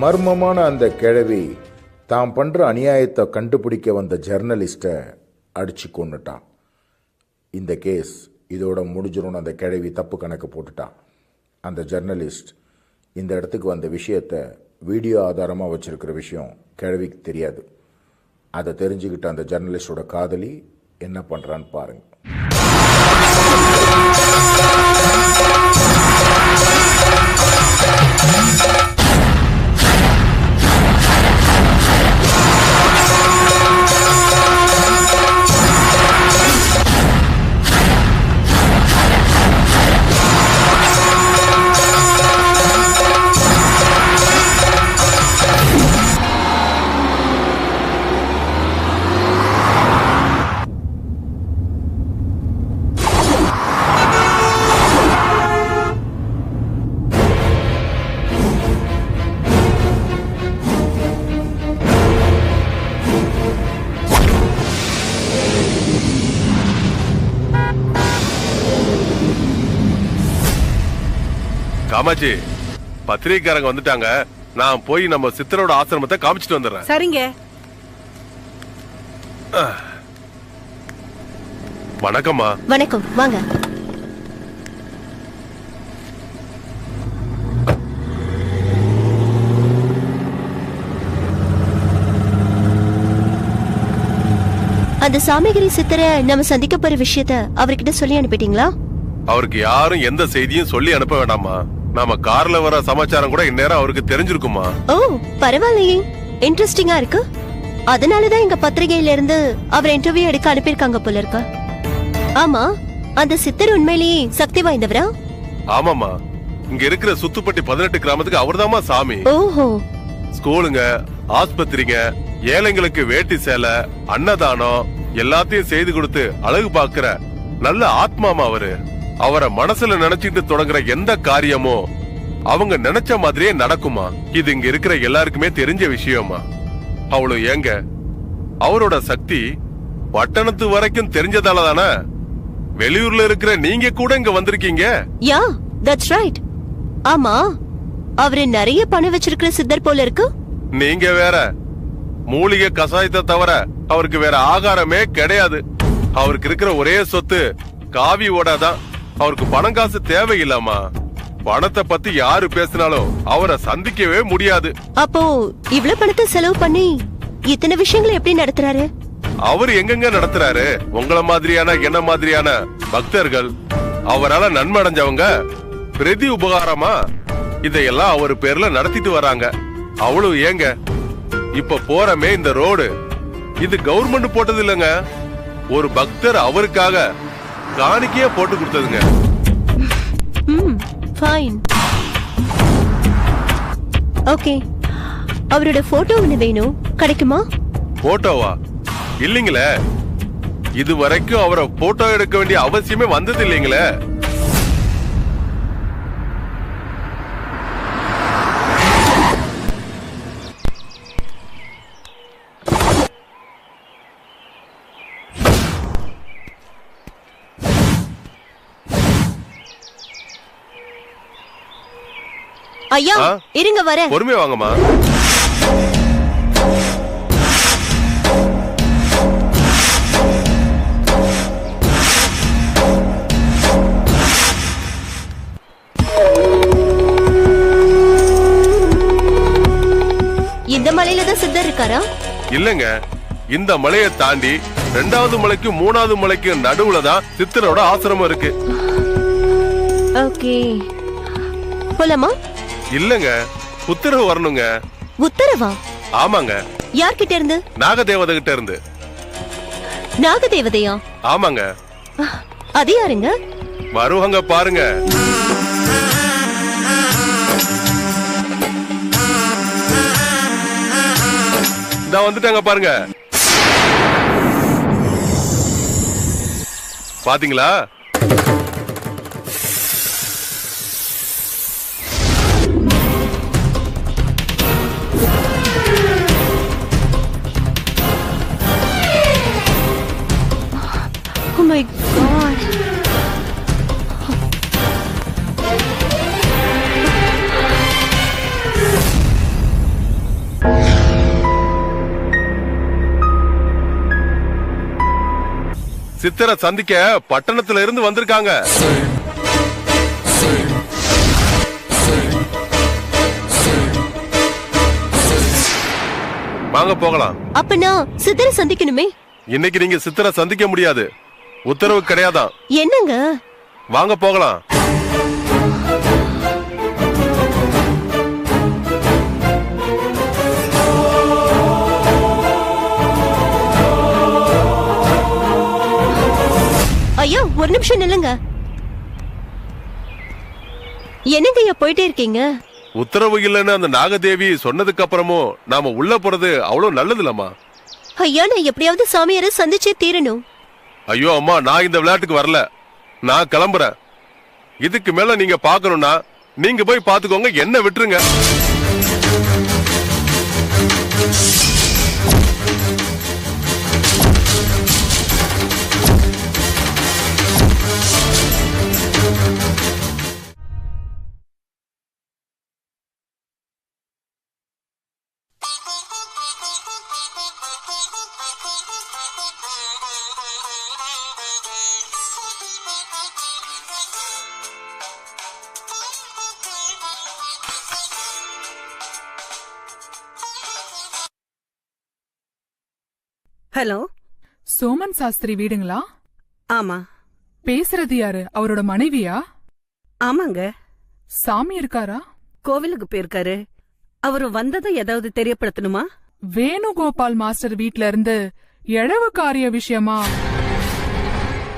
மர்மமான அந்த கிழவி தான் பண்ணுற அநியாயத்தை கண்டுபிடிக்க வந்த ஜர்னலிஸ்ட்டை அடித்து கொண்டுட்டான். இந்த கேஸ் இதோட முடிஞ்சிடும்னு அந்த கிழவி தப்பு கணக்கு போட்டுட்டான். அந்த ஜர்னலிஸ்ட் இந்த இடத்துக்கு வந்த விஷயத்தை வீடியோ ஆதாரமாக வச்சுருக்கிற விஷயம் கிழவிக்கு தெரியாது. அதை தெரிஞ்சுக்கிட்ட அந்த ஜர்னலிஸ்டோட காதலி என்ன பண்ணுறான்னு பாருங்க. காமாட்சி, பத்திரிகைக்காரங்க வந்துட்டாங்க. நான் போய் நம்ம சித்தரோட ஆசிரமத்தை காமிச்சிட்டு வந்துடுறேன். சரிங்க. வணக்கம்மா. வணக்கம், வாங்க. அந்த சாமிகிரி சித்தரை நம்ம சந்திக்க போற விஷயத்த அவர்கிட்ட சொல்லி அனுப்பிட்டீங்களா? அவருக்கு யாரும் எந்த செய்தியும் சொல்லி அனுப்ப வேண்டாமா. நாம கார்ல வர சமாச்சாரம் கூட இந்நேரம் அவருக்கு தெரிஞ்சிருக்குமா? ஓ, பரவாயில்லையே, இன்ட்ரெஸ்டிங்கா இருக்கு. அதனாலதான் எங்க பத்திரிகையில இருந்து அவர் இன்டர்வியூ எடுக்க அனுப்பியிருக்காங்க போல இருக்கு. ஆமா, அந்த சித்தர் உண்மையிலேயே சக்தி வாய்ந்தவரா? ஆமாமா, இங்க இருக்கிற சுத்துப்பட்டி 18 கிராமத்துக்கு அவர்தாமா சாமி. ஓஹோ. ஸ்கூலுங்க, ஆஸ்பத்திரிங்க, ஏழைங்களுக்கு வேட்டி சேலை, அன்னதானம் எல்லாத்தையும் செய்து கொடுத்து அழகு பாக்குற நல்ல ஆத்மாமா அவரு. அவரை மனசுல நினைச்சிட்டு தொடங்குற எந்த காரியமோ அவங்க நினைச்ச மாதிரியே நடக்குமா. இது இங்க இருக்கிற எல்லாருக்குமே தெரிஞ்ச விஷயமா. அவ்வளவு ஏங்க, அவரோட சக்தி பட்டணத்து வரைக்கும் தெரிஞ்சதால தானே வெளியூர்ல இருக்கிற நீங்க கூட இங்க வந்திருக்கீங்க. யா, தட்ஸ் ரைட். ஆமா, அவரு நிறைய பணம் வச்சிருக்கிற சித்தர் போல இருக்கு. நீங்க வேற, மூலிகை கசாயத்தை தவிர அவருக்கு வேற ஆகாரமே கிடையாது. அவருக்கு இருக்கிற ஒரே சொத்து காவி ஓடாதான். அவருக்கு பணம் காசு தேவையில்லாமா. பணத்தை பத்தி யாரு பேசினாலும் அவரை சந்திக்கவே முடியாது. அப்போ இவ்வளவு பணத்தை செலவு பண்ணி இத்தனை விஷயங்களை எப்படி நடத்துறாரு? அவரு எங்கெங்க நடத்துறாரு? உங்கள மாதிரியான என்ன மாதிரியான பக்தர்கள், அவரால நன்மை அடைஞ்சவங்க பிரதி உபகாரமா இதையெல்லாம் அவர் பேர்ல நடத்திட்டு வராங்க. அவ்வளவு ஏங்க, இப்ப போறமே இந்த ரோடு, இது கவர்மெண்ட் போட்டது இல்லங்க. ஒரு பக்தர் அவருக்காக காணிக்கையே போட்டு கொடுத்ததுங்க. ஃபைன். ஓகே, அவரோட போட்டோ ஒண்ணு வேணும், கிடைக்குமா? போட்டோவா? இல்லீங்களே, இது வரைக்கும் அவரை போட்டோ எடுக்க வேண்டிய அவசியமே வந்தது இல்லீங்களே. ஐயா, இருங்க வர. பொறுமையா வாங்கம்மா. இந்த மலையில தான் சித்தர் இருக்காரா? இல்லங்க, இந்த மலையை தாண்டி 2வது மலைக்கும் 3வது மலைக்கும் நடுவுல தான் சித்தரோட ஆசிரமம் இருக்கு. ஓகே, போலாமா? இல்லங்க, உத்தரவு வரணுங்க. உத்தரவா? ஆமாங்க. யார்கிட்ட இருந்து? நாகதேவதை கிட்ட இருந்து. நாகதேவதையா? ஆமாங்க. அது யாருங்க? வருவாங்க பாருங்க. இதா வந்துட்டாங்க பாருங்க. பாத்தீங்களா? Oh my God. சித்தரை சந்திக்க பட்டணத்துல இருந்து வந்திருக்காங்க. வாங்க போகலாம். அப்பனா சித்தரை சந்திக்கணுமே. இன்னைக்கு நீங்க சித்தரை சந்திக்க முடியாது, உத்தரவு கிடையாதான். என்னங்க? வாங்க போகலாம். ஐயா ஒரு நிமிஷம் நில்லுங்க. என்னங்க ஐயா போயிட்டே இருக்கீங்க? உத்தரவு இல்லைன்னு அந்த நாகதேவி சொன்னதுக்கு அப்புறமும் நாம உள்ள போறது அவ்வளவு நல்லது இல்லம்மா. ஐயா நான் எப்படியாவது சாமியாரை சந்திச்சே தீரணும். ஐயோ அம்மா, நான் இந்த விளையாட்டுக்கு வரல, நான் கிளம்புறேன். இதுக்கு மேல நீங்க பாக்கணும்னா நீங்க போய் பாத்துக்கோங்க, என்ன விட்டுருங்க. ஹலோ, சோமன் சாஸ்திரி வீடுங்களா? ஆமா. பேசுறது யாரு? அவரோட மனைவியா? ஆமாங்க. சாமி இருக்காரா? கோவிலுக்கு போயிருக்காரு. அவரு வந்ததை ஏதாவது தெரியப்படுத்தணுமா? வேணுகோபால் மாஸ்டர் வீட்ல இருந்து எழவு காரிய விஷயமா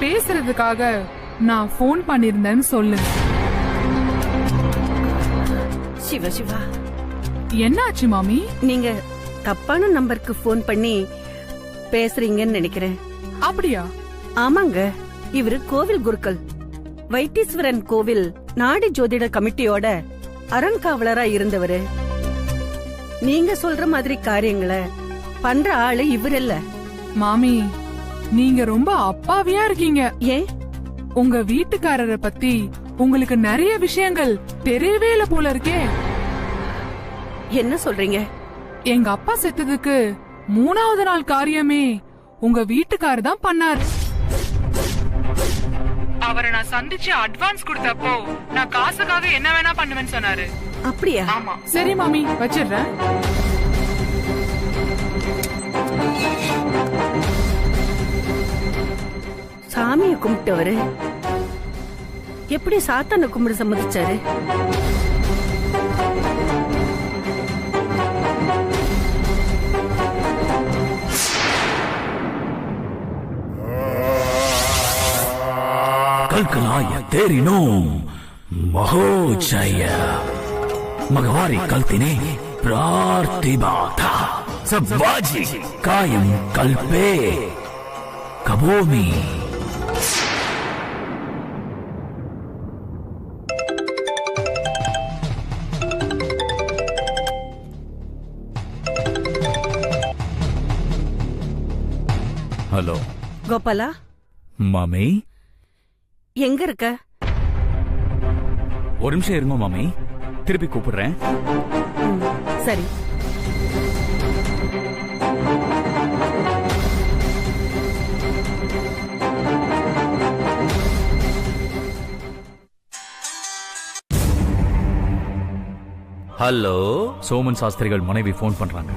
பேசுறதுக்காக நான் போன் பண்ணிருந்தேன்னு சொல்லு. சிவா சிவா, என்னாச்சு மாமி? நீங்க தப்பான நம்பருக்கு போன் பண்ணி பேசுறீங்கன்னு நினைக்கிறேன். அப்படியா? ஆமாங்க, இவரு கோவில் குருக்கள். வைத்தீஸ்வரன் கோவில் நாடி ஜோதிட கமிட்டியோட அறங்காவலரா இருந்தவரு. நீங்க சொல்ற மாதிரி காரியங்களை பண்ற ஆளு இவர் இல்ல. மாமி, நீங்க ரொம்ப அப்பாவியா இருக்கீங்க. ஏன்? உங்க வீட்டுக்காரரை பத்தி உங்களுக்கு நிறைய விஷயங்கள் தெரியவே இல்ல போல இருக்கே. என்ன சொல்றீங்க? எங்க அப்பா செத்ததுக்கு 3வது நாள் காரியமே உங்க வீட்டுக்காரர் தான் பண்ணாரு. அவரை நான் சந்திச்சு அட்வான்ஸ் கொடுத்தப்போ நான் காசுக்காக என்ன வேணா பண்ணுவேன்னு சொன்னாரு. அப்படியா? ஆமா. சரி மாமி, வச்சிடுறேன். சாமியை கும்பிட்டவரு எப்படி சாத்தான கும்பிட சம்மதிச்சாரு? कल्कलाय तेरिनो महोजय मगवारी कल्तिने प्रार्थिबाथा सब्वाजी कायम कल्पे कबोमी. हेलो கோபாலா, मामी, எங்க இருக்க? ஒரு நிமிஷம் இருங்க மாமி, திருப்பி கூப்பிடுறேன். சரி. ஹலோ, சோமன் சாஸ்திரிகள் மனைவி போன் பண்றாங்க.